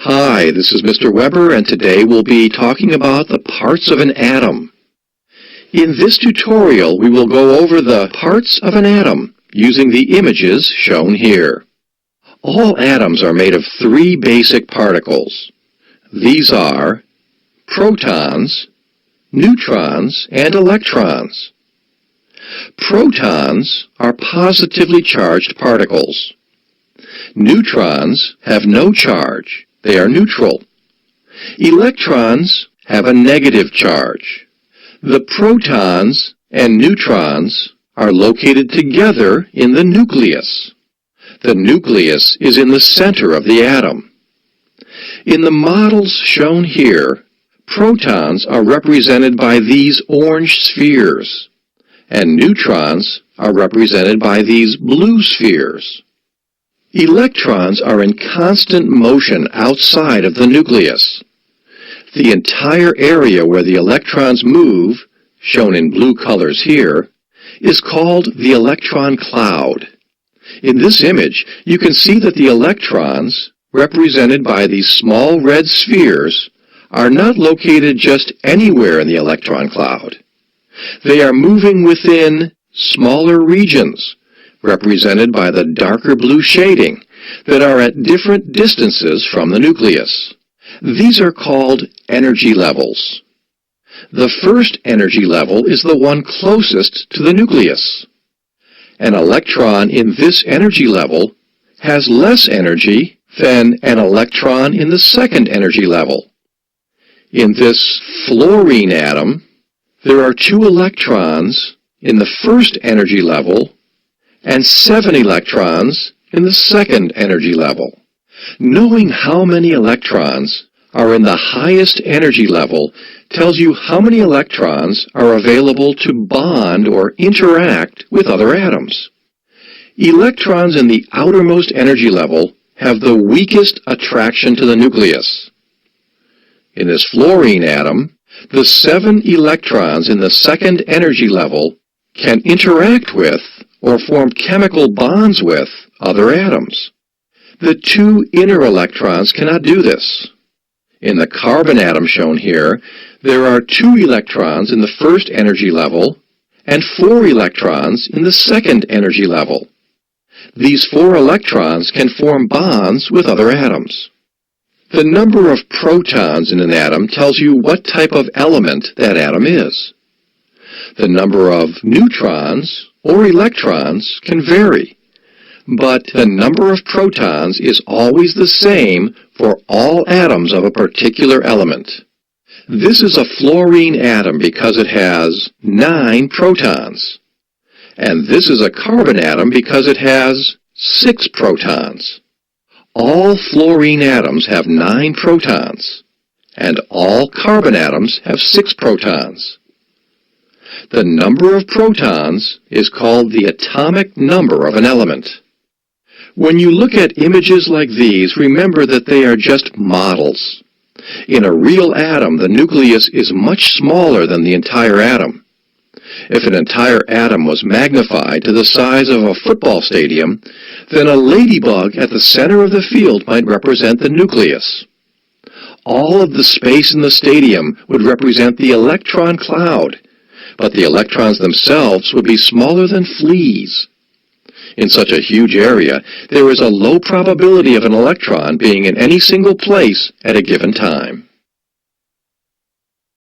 Hi, this is Mr. Weber, and today we'll be talking about the parts of an atom. In this tutorial, we will go over the parts of an atom using the images shown here. All atoms are made of three basic particles. These are protons, neutrons, and electrons. Protons are positively charged particles. Neutrons have no charge. They are neutral. Electrons have a negative charge. The protons and neutrons are located together in the nucleus. The nucleus is in the center of the atom. In the models shown here, protons are represented by these orange spheres, and neutrons are represented by these blue spheres. Electrons are in constant motion outside of the nucleus. The entire area where the electrons move, shown in blue colors here, is called the electron cloud. In this image, you can see that the electrons, represented by these small red spheres, are not located just anywhere in the electron cloud. They are moving within smaller regions, represented by the darker blue shading, that are at different distances from the nucleus. These are called energy levels. The first energy level is the one closest to the nucleus. An electron in this energy level has less energy than an electron in the second energy level. In this fluorine atom, there are 2 electrons in the first energy level and 7 electrons in the second energy level. Knowing how many electrons are in the highest energy level tells you how many electrons are available to bond or interact with other atoms. Electrons in the outermost energy level have the weakest attraction to the nucleus. In this fluorine atom, the 7 electrons in the second energy level can interact with or form chemical bonds with other atoms. The 2 inner electrons cannot do this. In the carbon atom shown here, there are 2 electrons in the first energy level and 4 electrons in the second energy level. These 4 electrons can form bonds with other atoms. The number of protons in an atom tells you what type of element that atom is. The number of neutrons or electrons can vary, but the number of protons is always the same for all atoms of a particular element. This is a fluorine atom because it has 9 protons, and this is a carbon atom because it has 6 protons. All fluorine atoms have 9 protons, and all carbon atoms have 6 protons. The number of protons is called the atomic number of an element. When you look at images like these, remember that they are just models. In a real atom, the nucleus is much smaller than the entire atom. If an entire atom was magnified to the size of a football stadium, then a ladybug at the center of the field might represent the nucleus. All of the space in the stadium would represent the electron cloud, but the electrons themselves would be smaller than fleas. In such a huge area, there is a low probability of an electron being in any single place at a given time.